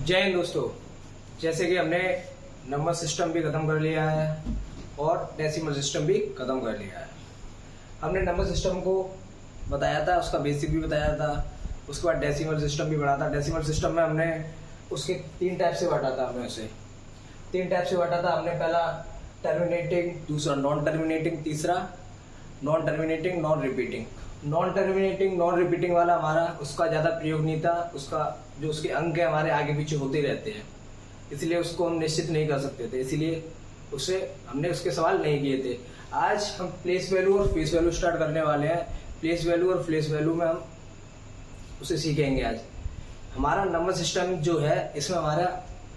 जय हिंद दोस्तों। जैसे कि हमने नंबर सिस्टम भी ख़त्म कर लिया है और डेसिमल सिस्टम भी ख़त्म कर लिया है। हमने नंबर सिस्टम को बताया था, उसका बेसिक भी बताया था, उसके बाद डेसिमल सिस्टम भी पढ़ा था। डेसिमल सिस्टम में हमने उसके 3 टाइप से बांटा था। हमने उसे 3 टाइप से बांटा था। हमने पहला टर्मिनेटिंग, दूसरा नॉन टर्मिनेटिंग, तीसरा non terminating non repeating. Non terminating non repeating वाला हमारा उसका ज़्यादा प्रयोग नहीं था। उसका जो उसके अंक है हमारे आगे पीछे होते रहते हैं, इसलिए उसको हम निश्चित नहीं कर सकते थे, इसीलिए उससे हमने उसके सवाल नहीं किए थे। आज हम प्लेस वैल्यू और फेस वैल्यू स्टार्ट करने वाले हैं। प्लेस वैल्यू और फेस वैल्यू में हम उसे सीखेंगे। आज हमारा नंबर सिस्टम जो है, इसमें हमारा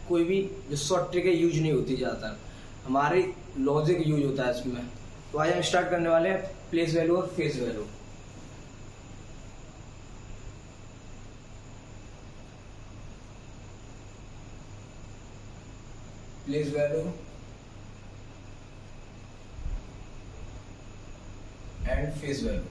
कोई भी जो शॉर्ट ट्रिक यूज नहीं होती ज़्यादातर, हमारी लॉजिक यूज होता है इसमें। तो आज हम स्टार्ट करने वाले हैं प्लेस वैल्यू और face value. Place value and face value.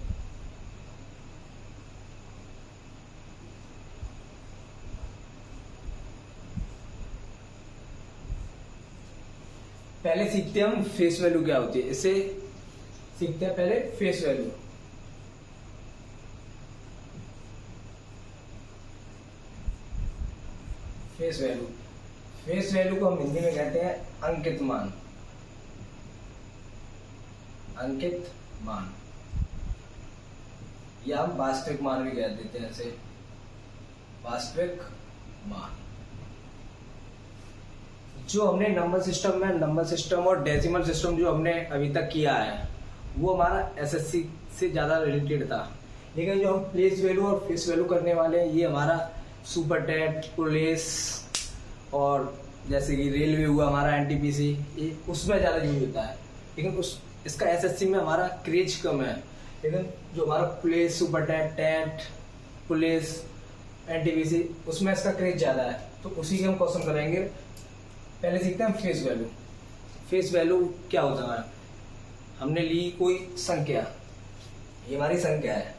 पहले सीखते हैं हम फेस वैल्यू क्या होती है। इसे सीखते हैं पहले face value. Face value face value को हम हिंदी में कहते हैं अंकित मान। अंकित मान या हम वास्तविक मान भी कह देते हैं, ऐसे वास्तविक मान। जो हमने नंबर सिस्टम में नंबर सिस्टम और डेसिमल सिस्टम जो हमने अभी तक किया है, वो हमारा एसएससी से ज़्यादा रिलेटेड था। लेकिन जो हम प्लेस वैल्यू और फेस वैल्यू करने वाले हैं, ये हमारा सुपर टेट, पुलिस और जैसे कि रेलवे हुआ हमारा एनटीपीसी, ये उसमें ज़्यादा यूज होता है। लेकिन इसका एसएससी में हमारा क्रेज कम है। लेकिन जो हमारा police, super TET, TET, police, NTPC, उसमें इसका क्रेज ज़्यादा है। तो उसी के हम क्वेश्चन करेंगे। पहले सीखते हैं फेस वैल्यू। फेस वैल्यू क्या होता है हमारा? हमने ली कोई संख्या, ये हमारी संख्या है।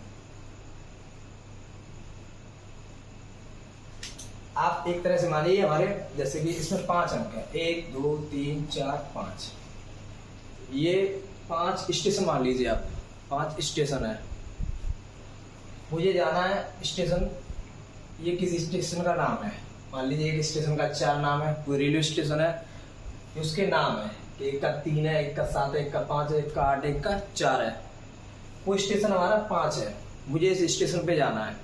आप एक तरह से मानिए हमारे, जैसे कि इसमें 5 अंक है, 1 2 3 4 5। ये 5 स्टेशन मान लीजिए आप, 5 स्टेशन है। मुझे जाना है स्टेशन, ये किसी स्टेशन का नाम है। मान लीजिए एक स्टेशन का 4 नाम है, कोई रेलवे स्टेशन है, उसके नाम है, एक का 3 है, एक का 7 है, एक का 5 है, एक का 8 है, एक का 4 है। वो स्टेशन हमारा 5 है, मुझे इस स्टेशन पे जाना है।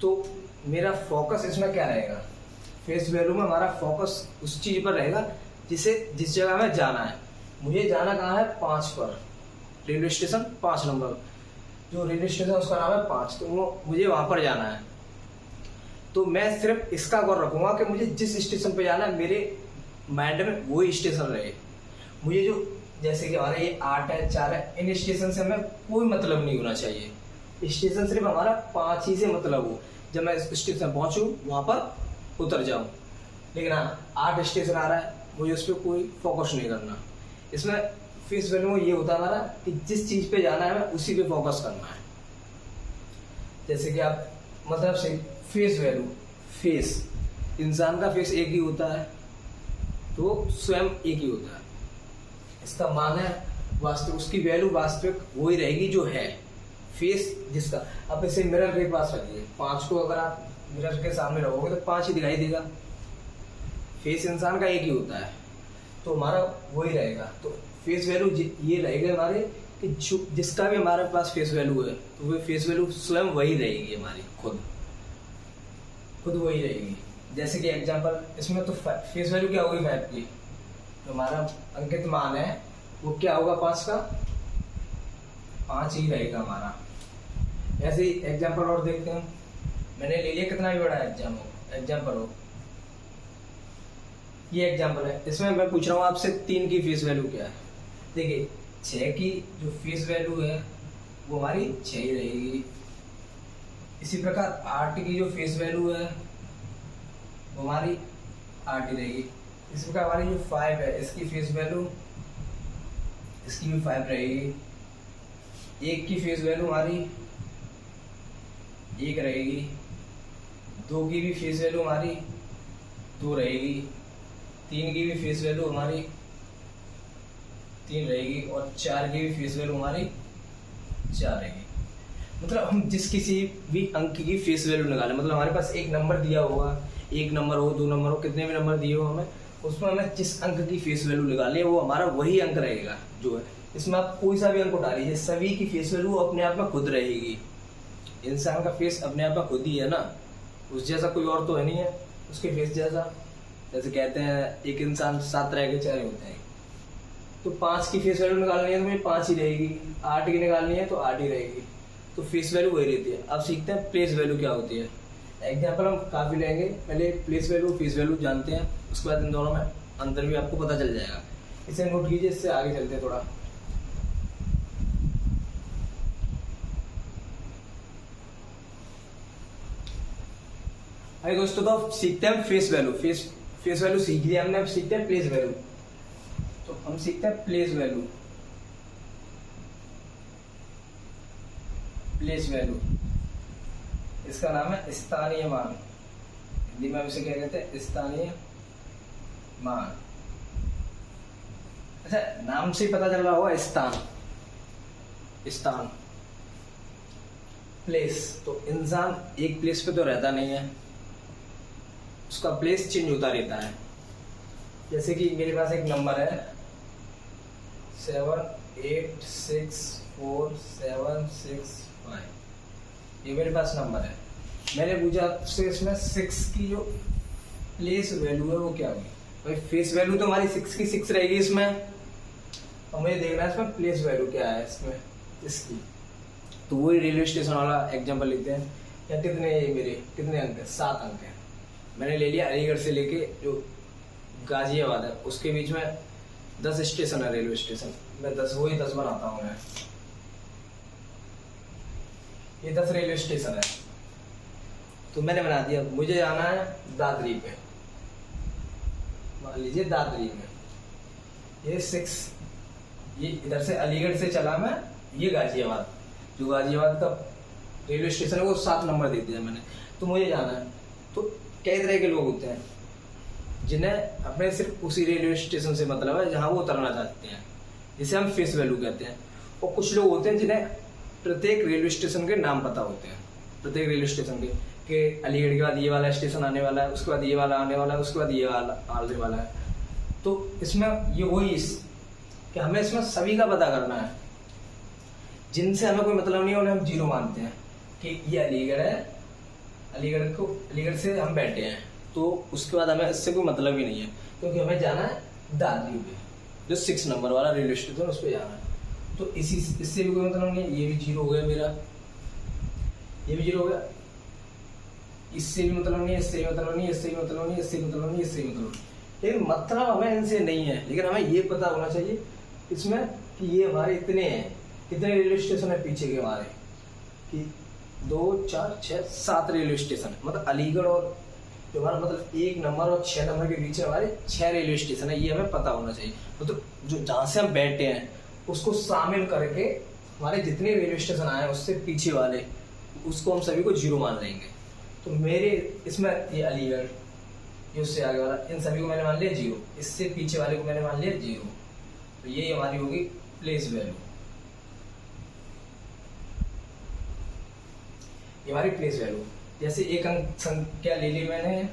तो मेरा फोकस इसमें क्या रहेगा? फेस वैल्यू में हमारा फोकस उस चीज पर रहेगा जिस जगह में जाना है। मुझे जाना कहाँ है? 5 पर, रेलवे स्टेशन 5 नंबर, जो रेलवे स्टेशन उसका नाम है 5, तो वो मुझे वहां पर जाना है। तो मैं सिर्फ इसका गौर रखूंगा कि मुझे जिस स्टेशन पे जाना है, मेरे माइंड में वही स्टेशन रहे। मुझे जो जैसे कि हमारे ये 8 है, 4 है, इन स्टेशन से हमें कोई मतलब नहीं होना चाहिए। स्टेशन सिर्फ हमारा 5 ही से मतलब हो। जब मैं इस स्टेशन पहुंचूं, वहां पर उतर जाऊं। लेकिन हाँ, 8 स्टेशन आ रहा है, मुझे उस पर कोई फोकस नहीं करना। इसमें फेस वैल्यू में ये होता है हमारा कि जिस चीज पे जाना है हमें उसी पे फोकस करना है। जैसे कि आप मतलब से फेस वैल्यू, फेस, इंसान का फेस एक ही होता है, तो स्वयं एक ही होता है। इसका मान है वास्तविक, उसकी वैल्यू वास्तविक वही रहेगी जो है। फेस जिसका, अब इसे मिरर के पास रखिए, 5 को अगर आप मिरर के सामने रखोगे तो 5 ही दिखाई देगा। फेस इंसान का एक ही होता है, तो हमारा वही रहेगा। तो फेस वैल्यू ये रहेगा हमारे कि जिसका भी हमारे पास फेस वैल्यू है, तो वो फेस वैल्यू स्वयं वही रहेगी, हमारी खुद वही रहेगी। जैसे कि एग्जांपल, इसमें तो फेस वैल्यू क्या होगी? 5 की। जो हमारा अंकित मान है वो क्या होगा? 5 का 5 ही रहेगा हमारा। ऐसे ही एग्जाम्पल और देखते हैं। मैंने ले लिया कितना भी बड़ा एग्जाम्पल हो, ये एग्जाम्पल है। इसमें मैं पूछ रहा हूँ आपसे 3 की फेस वैल्यू क्या है। देखिए 6 की जो फेस वैल्यू है वो हमारी 6 ही रहेगी। इसी प्रकार 8 की जो फेस वैल्यू है वो हमारी 8 ही रहेगी। इसी प्रकार हमारी जो 5 है, इसकी फेस वैल्यू, इसकी भी 5 रहेगी। 1 की फेस वैल्यू हमारी 1 रहेगी। 2 की भी फेस वैल्यू हमारी 2 रहेगी, 3 की भी फेस वैल्यू हमारी 3 रहेगी और 4 की भी फेस वैल्यू हमारी 4 रहेगी। मतलब हम जिस किसी भी अंक की फेस वैल्यू निकालें, मतलब हमारे पास एक नंबर दिया होगा, 1 नंबर हो 2 नंबर हो कितने भी नंबर दिए हो हमें, उसमें हमें जिस अंक की फेस वैल्यू निकालें वो हमारा वही अंक रहेगा जो है। इसमें आप कोई सा भी अंक उठा लीजिए, सभी की फेस वैल्यू अपने आप में खुद रहेगी। इंसान का फेस अपने आप में खुद ही है ना, उस जैसा कोई और तो है नहीं है उसके फेस जैसा। जैसे कहते हैं एक इंसान 7 तरह के चेहरे होते हैं, तो 5 की फेस वैल्यू निकालनी है तो मुझे 5 ही रहेगी, 8 की निकालनी है तो 8 ही रहेगी, तो फेस वैल्यू वही रहती है। अब सीखते हैं प्लेस वैल्यू क्या होती है। एग्जाम्पल हम काफ़ी लेंगे, पहले प्लेस वैल्यू फेस वैल्यू जानते हैं, उसके बाद इन दोनों में अंतर भी आपको पता चल जाएगा। इसे नोट कीजिए, इससे आगे चलते हैं थोड़ा। अरे दोस्तों, तो सीखते हैं फेस वैल्यू। फेस वैल्यू सीख लिया हमने, अब सीखते हैं प्लेस वैल्यू। तो हम सीखते हैं प्लेस वैल्यू। प्लेस वैल्यू इसका नाम है स्थानीय मान, हिंदी में हम इसे क्या कहते हैं, स्थानीय मान। अच्छा, नाम से पता चल रहा होगा स्थान, स्थान प्लेस। तो इंसान एक प्लेस पे तो रहता नहीं है, उसका प्लेस चेंज होता रहता है। जैसे कि मेरे पास एक नंबर है 7864765, ये मेरे पास नंबर है। मैंने पूछा आपसे इसमें 6 की जो प्लेस वैल्यू है वो क्या होगी। भाई फेस वैल्यू तो हमारी 6 की 6 रहेगी इसमें, और मुझे देखना है इसमें प्लेस वैल्यू क्या है इसमें इसकी। तो वही रेलवे स्टेशन वाला एग्जांपल लेते हैं। या कितने अंक है, 7 अंक है। मैंने ले लिया अलीगढ़ से लेके जो गाजियाबाद है उसके बीच में 10 स्टेशन है, रेलवे स्टेशन। मैं 10 बनाता हूँ मैं। ये 10 रेलवे स्टेशन है, तो मैंने बना दिया। मुझे जाना है दादरी पे, मान लीजिए दादरी में। ये 6, ये इधर से अलीगढ़ से चला मैं, ये गाजियाबाद, जो गाजियाबाद का रेलवे स्टेशन है वो 7 नंबर दे दिया मैंने। तो मुझे जाना है। तो कई तरह के लोग होते हैं जिन्हें अपने सिर्फ उसी रेलवे स्टेशन से मतलब है जहां वो उतरना चाहते हैं, जिसे हम फेस वैल्यू कहते हैं। और कुछ लोग होते हैं जिन्हें प्रत्येक रेलवे स्टेशन के नाम पता होते हैं, प्रत्येक रेलवे स्टेशन के अलीगढ़ के बाद ये वाला स्टेशन आने वाला है, उसके बाद ये वाला आने वाला है, उसके बाद ये वाला आने वाला है। तो इसमें ये वही कि हमें इसमें सभी का पता करना है। जिनसे हमें कोई मतलब नहीं है उन्हें हम 0 मानते हैं कि ये अलीगढ़ है, अलीगढ़ से हम बैठे हैं, तो उसके बाद हमें इससे कोई मतलब ही नहीं है, क्योंकि हमें जाना है दादरी पे, जो 6 नंबर वाला रेलवे स्टेशन उस पर जाना है। तो इससे भी कोई मतलब नहीं है। ये भी 0 हो गया मेरा, ये भी 0 हो गया। इससे भी मतलब नहीं है, इससे भी मतलब नहीं है, इससे भी मतलब नहीं है, इससे भी मतलब नहीं है, इससे भी मतलब नहीं। लेकिन मतलब हमें इनसे नहीं है, लेकिन हमें ये पता होना चाहिए इसमें कि ये हमारे इतने हैं, कितने रेलवे स्टेशन है पीछे के हमारे, कि 2 4 6 7 रेलवे स्टेशन। मतलब अलीगढ़ और जो हमारा मतलब 1 नंबर और 6 नंबर के बीच में हमारे 6 रेलवे स्टेशन है, ये हमें पता होना चाहिए। मतलब जो जहाँ से हम बैठे हैं उसको शामिल करके हमारे जितने रेलवे स्टेशन आए हैं उससे पीछे वाले, उसको हम सभी को 0 मान लेंगे। तो मेरे इसमें ये अलीगढ़, ये उससे आगे वाला, इन सभी को मैंने मान लिया 0, इससे पीछे वाले को मैंने मान लिया 0। तो ये हमारी होगी प्लेस वैल्यू, ये हमारी प्लेस वैल्यू। जैसे एक अंक संख्या ले ली मैंने,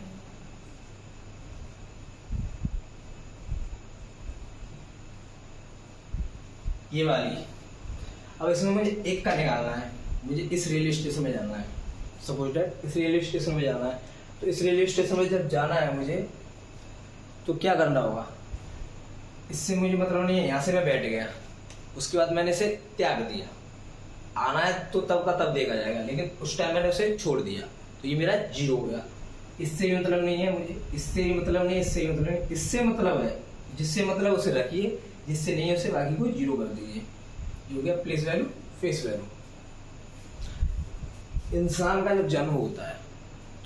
ये वाली। अब इसमें मुझे 1 का निकालना है, मुझे इस रेलवे स्टेशन में जाना है। सपोज दैट इस रेलवे स्टेशन में जाना है। तो इस रेलवे स्टेशन में जब जाना है मुझे, तो क्या करना होगा, इससे मुझे मतलब नहीं है। यहाँ से मैं बैठ गया, उसके बाद मैंने इसे त्याग दिया। आना है तो तब का तब देखा जाएगा, लेकिन उस टाइम मैंने उसे छोड़ दिया, तो ये मेरा 0 हो गया। इससे भी मतलब नहीं है मुझे, इससे भी मतलब नहीं है, इससे भी मतलब नहीं, इससे मतलब है, जिससे मतलब उसे रखिए, जिससे नहीं है उसे बाकी को 0 कर दीजिए। ये हो गया प्लेस वैल्यू, फेस वैल्यू। इंसान का जब जन्म होता है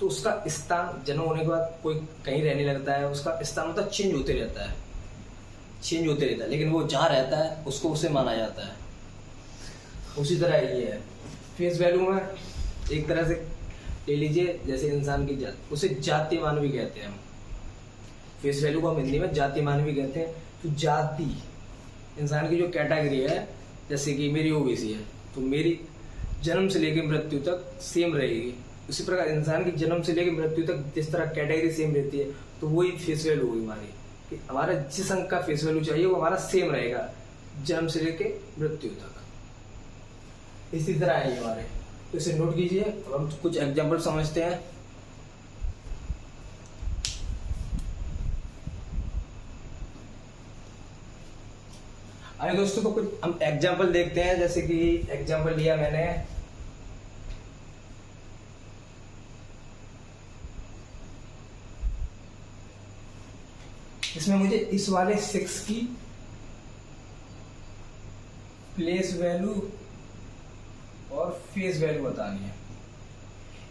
तो उसका स्थान, जन्म होने के बाद कोई कहीं रहने लगता है, उसका स्थान मतलब चेंज होते रहता है, चेंज होते रहता है, लेकिन वो जहाँ रहता है उसको उसे माना जाता है। उसी तरह ये है फेस वैल्यू में, एक तरह से ले लीजिए जैसे इंसान की जात, उसे जातीय मान भी कहते हैं हम। फेस वैल्यू को हम हिंदी में जातीय मान भी कहते हैं। तो जाति इंसान की जो कैटेगरी है, जैसे कि मेरी ओबीसी है तो मेरी जन्म से लेकर मृत्यु तक सेम रहेगी। उसी प्रकार इंसान की जन्म से लेकर मृत्यु तक जिस तरह कैटेगरी सेम रहती है, तो वही फेस वैल्यू होगी हमारी, कि हमारा जिस अंक का फेस वैल्यू चाहिए वो हमारा सेम रहेगा जन्म से लेकर मृत्यु तक। इसी तरह है हमारे, तो इसे नोट कीजिए। अब हम कुछ एग्जाम्पल समझते हैं। आइए दोस्तों, तो कुछ हम एग्जाम्पल देखते हैं। जैसे कि एग्जाम्पल लिया मैंने, इसमें मुझे इस वाले 6 की प्लेस वैल्यू और फेस वैल्यू बतानी है।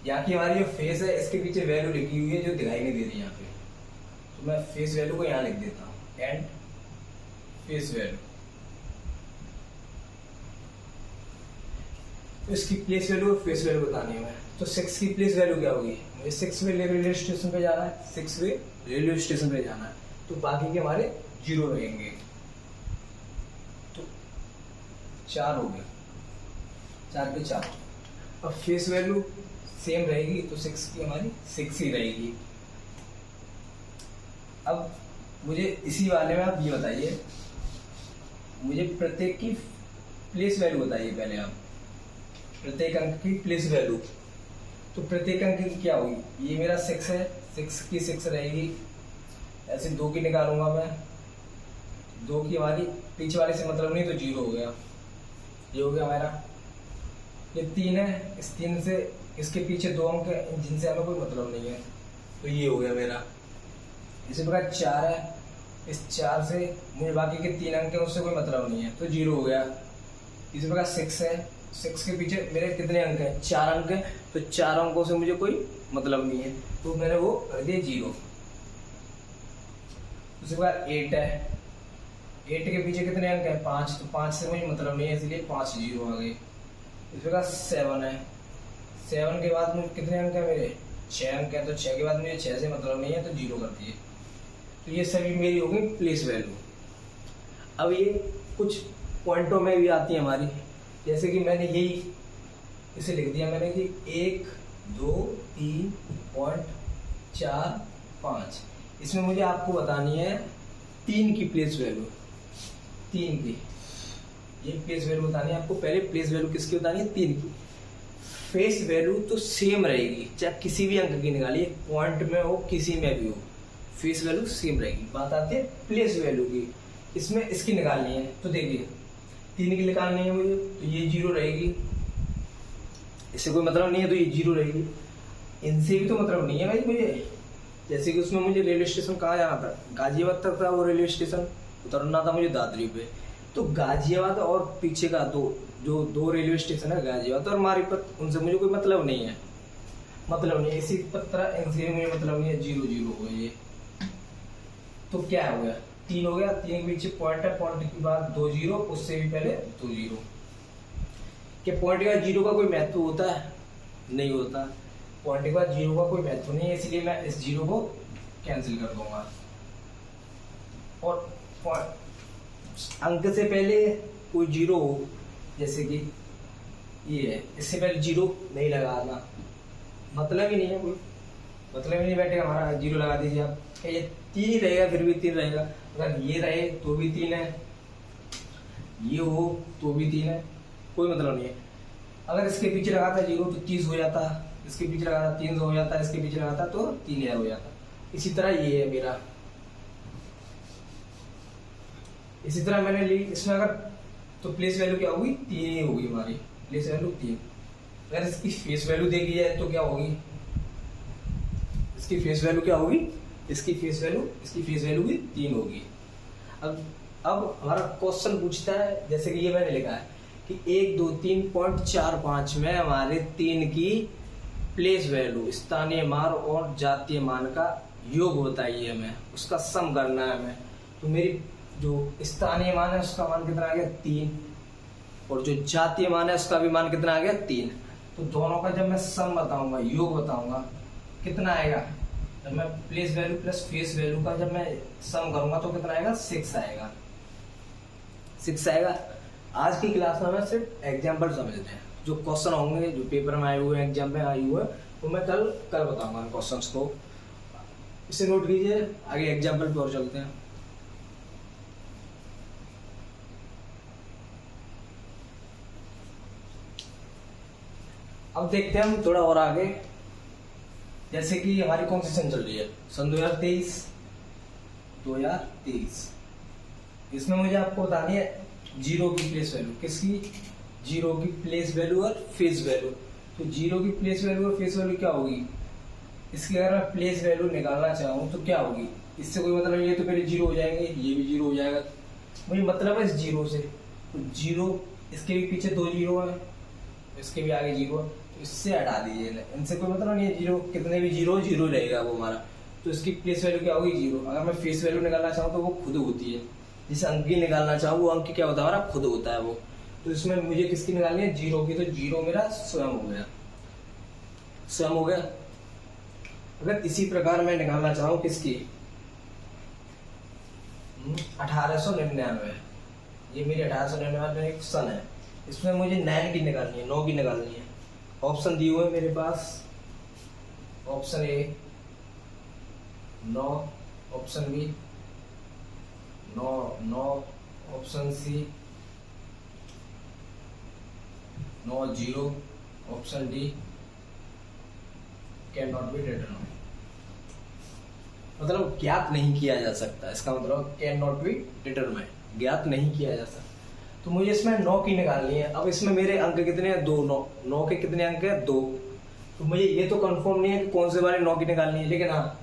यहाँ की हमारी जो फेस है इसके पीछे वैल्यू लिखी हुई है जो दिखाई नहीं दे रही यहाँ पे, तो मैं फेस वैल्यू को यहाँ लिख देता हूँ, एंड फेस वैल्यू। तो इसकी प्लेस वैल्यू और फेस वैल्यू बतानी है। तो 6 की प्लेस वैल्यू क्या होगी, मुझे 6 वे रेलवे स्टेशन पे जाना है, 6 वे रेलवे स्टेशन पे जाना है, तो बाकी के हमारे 0 रहेंगे, तो 4 हो गए, 4 पे 4। अब फेस वैल्यू सेम रहेगी तो 6 की हमारी 6 ही रहेगी। अब मुझे इसी वाले में आप ये बताइए, मुझे प्रत्येक की प्लेस वैल्यू बताइए पहले आप, प्रत्येक अंक की प्लेस वैल्यू। तो प्रत्येक अंक की क्या होगी, ये मेरा 6 है, 6 की 6 रहेगी, ऐसे 2 की निकालूंगा मैं, 2 की हमारी पीछे वाले से मतलब नहीं तो 0 हो गया, ये हो गया हमारा। ये 3 है, इस 3 से इसके पीछे 2 अंक है जिनसे हमें कोई मतलब नहीं है, तो ये हो गया मेरा। इसी प्रकार 4 है, इस 4 से मुझे बाकी के 3 अंक है उससे कोई मतलब नहीं है, तो 0 हो गया। इसी प्रकार 6 है, 6 के पीछे मेरे कितने अंक हैं, 4 अंक हैं, तो 4 अंकों से मुझे कोई मतलब नहीं है, तो मैंने वो कर दिया 0। उसके बाद 8 है, 8 के पीछे कितने अंक हैं, 5, तो 5 से मुझे मतलब नहीं है इसलिए 5 0 आ गए। इसके बाद 7 है, 7 के बाद मुझे कितने अंक है मेरे, 6 अंक है, तो 6 के बाद मुझे 6 से मतलब नहीं है तो 0 कर दिए। तो ये सभी मेरी हो गई प्लेस वैल्यू। अब ये कुछ पॉइंटों में भी आती है हमारी, जैसे कि मैंने यही इसे लिख दिया मैंने कि 1 2 3 पॉइंट 4 5। इसमें मुझे आपको बतानी है 3 की प्लेस वैल्यू, 3 की ये प्लेस वैल्यू बतानी है आपको। पहले प्लेस वैल्यू किसकी बतानी है, 3 की। फेस वैल्यू तो सेम रहेगी, चाहे किसी भी अंक की निकालिए, पॉइंट में हो किसी में भी हो, फेस वैल्यू सेम रहेगी। बात आती है प्लेस वैल्यू की, इसमें इसकी निकालनी है। तो देखिए 3 की निकालनी है मुझे, तो ये 0 रहेगी, इससे कोई मतलब नहीं है तो ये 0 रहेगी। इनसे भी तो मतलब नहीं है भाई मुझे, जैसे कि उसमें मुझे रेलवे स्टेशन कहाँ जाना था, गाजियाबाद तक था वो रेलवे स्टेशन, उतरना था मुझे दादरी पे। तो गाजियाबाद और पीछे का दो रेलवे स्टेशन है, गाजियाबाद और मारीपत, उनसे मुझे कोई मतलब नहीं है, इसी तरह इनसे भी मुझे मतलब नहीं है, 0 0 हो गया ये। तो क्या हो गया, 3 हो गया, 3 के पीछे पॉइंट है, पॉइंट के बाद 2 0, उससे भी पहले 2 0। क्या पॉइंट का 0 का कोई महत्व होता है, नहीं होता, पॉइंट के बाद 0 का कोई महत्व नहीं है, इसलिए मैं इस 0 को कैंसिल कर दूंगा। और अंक से पहले कोई 0 हो, जैसे कि ये है, इससे पहले 0 नहीं लगाना, मतलब ही नहीं है, कोई मतलब ही नहीं बैठेगा हमारा, 0 लगा दीजिए आप। ये 3 ही रहेगा, फिर भी 3 रहेगा, अगर ये रहे तो भी 3 है, ये हो तो भी 3 है, कोई मतलब नहीं है। अगर इसके पीछे लगाता 0 तो 30 हो जाता, इसके पीछे लगाता 300 हो जाता, इसके पीछे लगाता तो 3000 हो जाता। इसी तरह ये है मेरा, इसी तरह मैंने ली इसमें, अगर तो प्लेस वैल्यू क्या होगी, 3 ही होगी हमारी, प्लेस वैल्यू 3। अगर इसकी फेस वैल्यू देखी जाए तो क्या होगी, इसकी फेस वैल्यू क्या होगी, इसकी फेस वैल्यू भी 3 होगी। अब हमारा क्वेश्चन पूछता है, जैसे कि ये मैंने लिखा है कि 1 2 3.45 में हमारे 3 की प्लेस वैल्यू, स्थानीय मान और जातीय मान का योग बताइए हमें, उसका सम करना है हमें। तो मेरी जो स्थानीय मान है उसका मान कितना आ गया, 3, और जो जातीय मान है उसका भी मान कितना आ गया, 3। तो दोनों का जब मैं सम बताऊंगा, योग बताऊंगा, कितना आएगा? जब मैं place value plus face value का जब मैं सम करूंगा तो कितना आएगा? 6 आएगा। 6 आएगा। आज की क्लास में हमें सिर्फ एग्जाम्पल समझते हैं, जो क्वेश्चन होंगे जो पेपर में आए हुए हैं, एग्जाम में आए हुए हैं, वो मैं कल बताऊंगा क्वेश्चंस को। इसे नोट कीजिए, आगे एग्जाम्पल पे और चलते हैं। अब देखते हैं हम थोड़ा और आगे, जैसे कि हमारी कौन सी सन चल रही है? सन 2023। इसमें मुझे आपको बतानी है जीरो की प्लेस वैल्यू। किसकी? जीरो की प्लेस वैल्यू और फेस वैल्यू। तो जीरो की प्लेस वैल्यू और फेस वैल्यू क्या होगी? इसकी अगर मैं प्लेस वैल्यू निकालना चाहूँ तो क्या होगी? इससे कोई मतलब, ये तो पहले जीरो हो जाएंगे, ये भी जीरो हो जाएगा, मुझे मतलब है इस जीरो से। तो जीरो, इसके भी पीछे 2 जीरो है, इसके भी आगे जीरो है, तो इससे हटा दीजिए, इनसे कोई मतलब नहीं है। जीरो कितने भी जीरो जीरो रहेगा वो हमारा। तो इसकी प्लेस वैल्यू क्या होगी? जीरो। अगर मैं फेस वैल्यू निकालना चाहूँ तो वो खुद होती है। जिस अंक की निकालना चाहूँ वो अंक क्या होता है? हमारा खुद होता है वो। तो इसमें मुझे किसकी निकालनी है? जीरो की। तो जीरो मेरा स्वयं हो गया, स्वयं हो गया। अगर इसी प्रकार मैं निकालना चाहूँ किसकी? 1899, ये मेरी 1899 एक सन है। इसमें मुझे 9 की निकालनी है, 9 की निकालनी है। ऑप्शन दिए हुए मेरे पास। Option A 9, option B 9, option C 9 0, option D can not be determined, मतलब ज्ञात नहीं किया जा सकता। इसका मतलब कैन नॉट बी डिटरमाइंड, ज्ञात नहीं किया जा सकता। तो मुझे इसमें 9 की निकालनी है। अब इसमें मेरे अंक कितने हैं? 2। 9 के कितने अंक है? 2। तो मुझे ये तो कंफर्म नहीं है कि कौन से वाले 9 की निकालनी है, लेकिन हाँ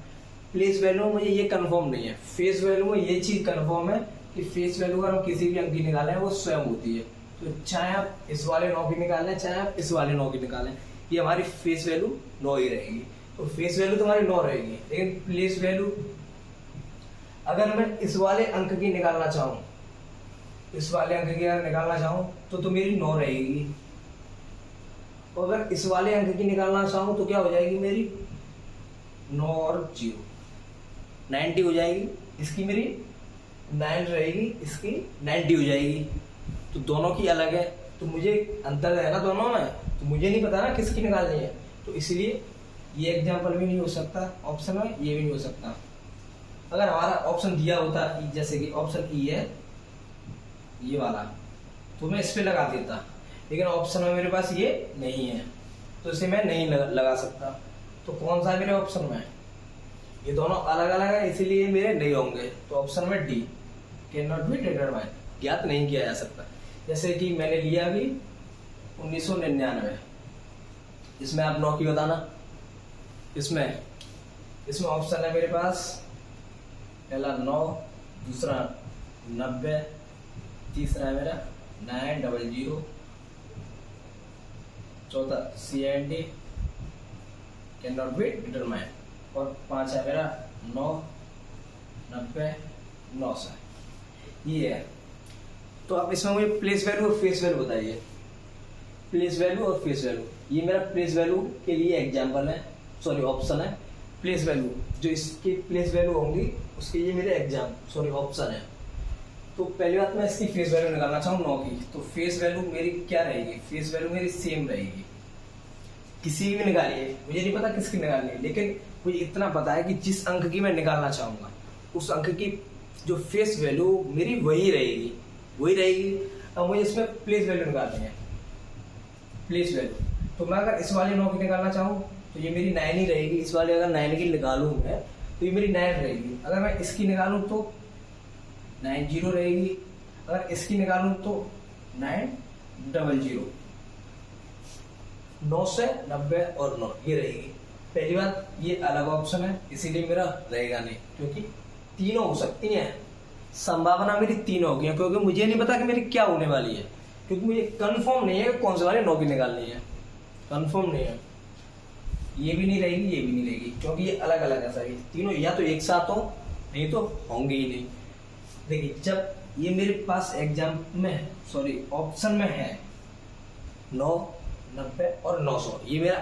प्लेस वैल्यू में मुझे ये कंफर्म नहीं है। फेस वैल्यू में ये चीज कंफर्म है कि फेस वैल्यू अगर हम किसी भी अंक की निकालें वो स्वयं होती है। तो चाहे आप इस वाले 9 की निकालें, चाहे आप इस वाले 9 की निकालें, ये हमारी फेस वैल्यू 9 ही रहेगी। तो फेस वैल्यू तो हमारी 9 रहेगी, लेकिन प्लेस वैल्यू अगर मैं इस वाले अंक की निकालना चाहूँ, इस वाले अंक की अगर निकालना चाहूँ तो मेरी 9 रहेगी। और अगर इस वाले अंक की निकालना चाहूँ तो क्या हो जाएगी मेरी? 9 और 0 90 हो जाएगी। इसकी मेरी 9 रहेगी, इसकी 90 हो जाएगी। तो दोनों की अलग है, तो मुझे अंतर है ना दोनों में, तो मुझे नहीं पता ना किसकी निकालनी है। तो इसलिए ये एग्जाम्पल भी नहीं हो सकता ऑप्शन में, ये भी नहीं हो सकता। अगर हमारा ऑप्शन दिया होता, जैसे कि ऑप्शन ई है ये वाला, तो मैं इस पे लगा देता, लेकिन ऑप्शन में मेरे पास ये नहीं है, तो इसे मैं नहीं लगा सकता। तो कौन सा है मेरे ऑप्शन में? ये दोनों अलग अलग है, इसीलिए मेरे नहीं होंगे। तो ऑप्शन में D can not be determined, ज्ञात नहीं किया जा सकता। जैसे कि मैंने लिया अभी 1999, इसमें आप 9 की बताना। इसमें ऑप्शन है मेरे पास, पहला 9, दूसरा 90, तीसरा है मेरा 900, चौथा CND can not be determined, और 5 है मेरा 9, 90, 900, ये है। तो अब इसमें मुझे प्लेस वैल्यू और फेस वैल्यू बताइए। प्लेस वैल्यू और फेस वैल्यू, ये मेरा प्लेस वैल्यू के लिए एग्जाम्पल है, सॉरी ऑप्शन है। प्लेस वैल्यू जो इसकी प्लेस वैल्यू होंगी उसके ये मेरे ऑप्शन है। तो पहली बात मैं इसकी फेस वैल्यू निकालना चाहूँ 9 की, तो फेस वैल्यू मेरी क्या रहेगी? फेस वैल्यू मेरी सेम रहेगी, किसी भी निकालिए, मुझे नहीं पता किसकी निकालनी है, लेकिन मुझे इतना पता है कि जिस अंक की मैं निकालना चाहूंगा उस अंक की जो फेस वैल्यू मेरी वही रहेगी। अब मुझे इसमें प्लेस वैल्यू निकालनी है, प्लेस वैल्यू। तो मैं अगर इस वाले 9 की निकालना चाहूँ तो ये मेरी 9 ही रहेगी। इस वाले अगर 9 की निकालूं मैं तो ये मेरी 9 रहेगी। अगर मैं इसकी निकालूं तो 90 रहेगी, अगर इसकी निकालूं तो 900, 9 से 90 और 9 ये रहेगी। पहली बात ये अलग ऑप्शन है, इसीलिए मेरा रहेगा नहीं, क्योंकि तीनों हो सकती हैं, संभावना मेरी तीनों होगी, क्योंकि मुझे नहीं पता कि मेरी क्या होने वाली है, क्योंकि मुझे कंफर्म नहीं है कौन से वाले 9 की निकालनी है, कंफर्म नहीं है। ये भी नहीं रहेगी, ये भी नहीं रहेगी, क्योंकि ये अलग अलग है सारी तीनों, या तो एक साथ हो, नहीं तो होंगे ही नहीं। देखिए जब ये मेरे पास ऑप्शन में है 9, 90 और 900, ये मेरा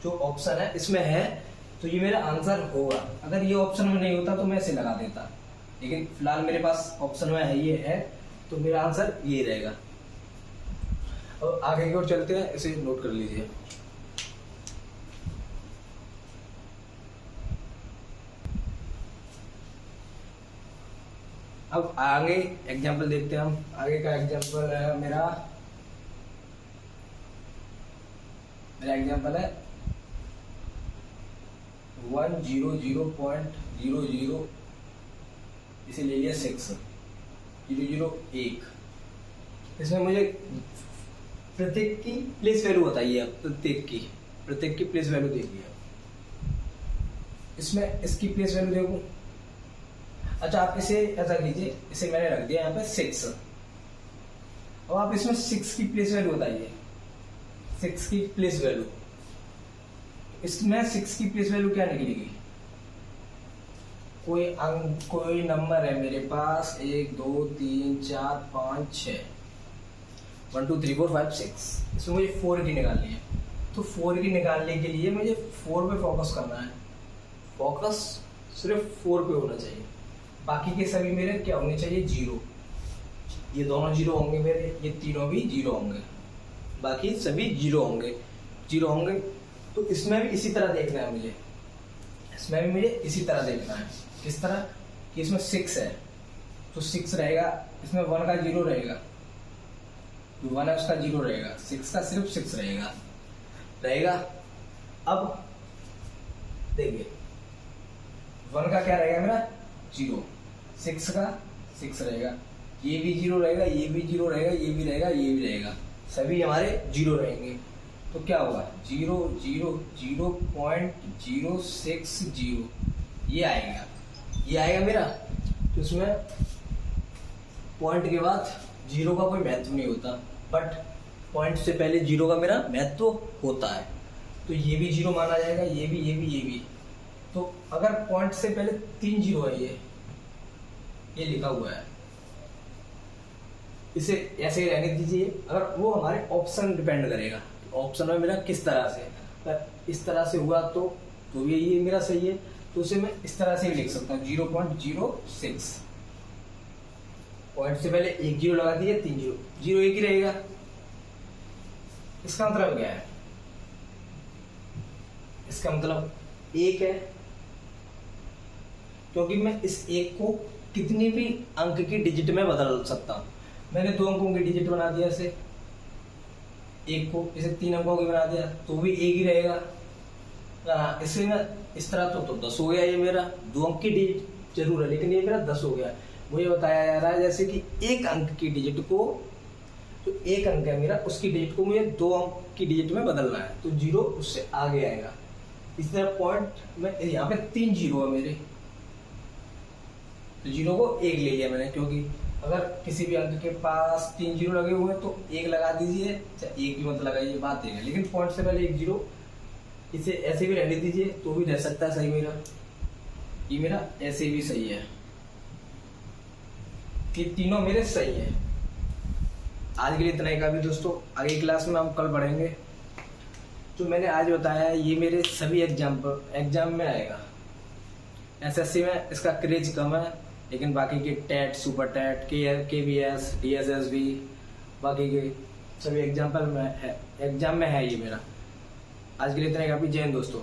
जो ऑप्शन है इसमें है, तो ये मेरा आंसर होगा। अगर ये ऑप्शन में नहीं होता तो मैं इसे लगा देता, लेकिन फिलहाल मेरे पास ऑप्शन में है, ये है, तो मेरा आंसर ये रहेगा। और आगे की ओर चलते हैं, इसे नोट कर लीजिए। अब आगे एग्जाम्पल देखते हैं हम। आगे का एग्जाम्पल है मेरा एग्जाम्पल है 100.00, इसे ले लिया 6.001। इसमें मुझे प्रत्येक की प्लेस वैल्यू बताइए, प्रत्येक की प्लेस वैल्यू देखिए। इसमें इसकी प्लेस वैल्यू देखो। अच्छा, आप इसे ऐसा कीजिए, इसे मैंने रख दिया यहाँ पे 6। अब आप इसमें 6 की प्लेस वैल्यू बताइए, 6 की प्लेस वैल्यू। इसमें 6 की प्लेस वैल्यू क्या निकलेगी? कोई नंबर है मेरे पास, 1 2 3 4 5 6, 1 2 3 4 5 6। इसमें मुझे 4 की निकालनी है, तो 4 की निकालने के लिए मुझे 4 पे फोकस करना है। फोकस सिर्फ 4 पे होना चाहिए, बाकी के सभी मेरे क्या होने चाहिए? 0। ये दोनों 0 होंगे मेरे, ये तीनों भी 0 होंगे, बाकी सभी 0 होंगे। तो इसमें भी इसी तरह देखना है मुझे, इसमें भी मुझे इसी तरह देखना है। किस तरह कि इसमें 6 है तो 6 रहेगा, इसमें 1 का 0 रहेगा, तो 1 है उसका 0 रहेगा, 6 का सिर्फ 6 रहेगा। अब देखिए 1 का क्या रहेगा मेरा? 0, 6 का 6 रहेगा, ये भी 0 रहेगा, ये भी 0 रहेगा, ये भी रहेगा, ये भी रहेगा, सभी हमारे 0 रहेंगे। तो क्या होगा? 0 0 0.060, ये आएगा मेरा। तो इसमें पॉइंट के बाद 0 का कोई महत्व नहीं होता, बट पॉइंट से पहले 0 का मेरा महत्व होता है। तो ये भी 0 माना जाएगा, ये भी। तो अगर पॉइंट से पहले 3 0 है, ये लिखा हुआ है, इसे ऐसे ही रहने दीजिए। अगर वो हमारे ऑप्शन डिपेंड करेगा, ऑप्शन में मेरा किस तरह से, अगर इस तरह से हुआ तो ये मेरा सही है, तो उसे मैं इस तरह से भी लिख सकता हूँ 0.06। पॉइंट से पहले 1 0 लगा दिए, 3 0 एक ही रहेगा। इसका मतलब क्या है? इसका मतलब 1 है, क्योंकि मैं इस 1 को कितनी भी अंक की डिजिट में बदल सकता हूं। मैंने 2 अंकों की डिजिट बना दिया, इसे 1 को, इसे 3 अंकों की बना दिया, तो भी 1 ही रहेगा। इसे मैं इस तरह तो 10 हो गया। ये मेरा 2 अंक की डिजिट जरूर है, लेकिन ये मेरा 10 हो गया। मुझे बताया जा रहा है जैसे कि 1 अंक की डिजिट को, जो 1 अंक है मेरा, उसकी डिजिट को मुझे 2 अंक की डिजिट में बदलना है, तो 0 उससे आगे आएगा। इस तरह पॉइंट में यहाँ पे 3 0 है मेरे, तो 0 को 1 ले लिया मैंने, क्योंकि अगर किसी भी अंक के पास 3 0 लगे हुए हैं तो 1 लगा दीजिए, चाहे 1 भी मत लगाइए, बात है। लेकिन पॉइंट से पहले 1 0, इसे ऐसे भी रहने दीजिए तो भी रह सकता है सही मेरा। ये मेरा ऐसे भी सही है, ये तीनों मेरे सही है। आज के लिए इतना ही काफी दोस्तों, आगे क्लास में हम कल पढ़ेंगे। जो मैंने आज बताया है ये मेरे सभी एग्जाम में आएगा। एसएससी में इसका क्रेज कम है, लेकिन बाकी के TET, super TET, KVS, DSSB, बाकी के सभी एग्जाम में है ये मेरा। आज के लिए इतना ही काफी। जय हिंद दोस्तों।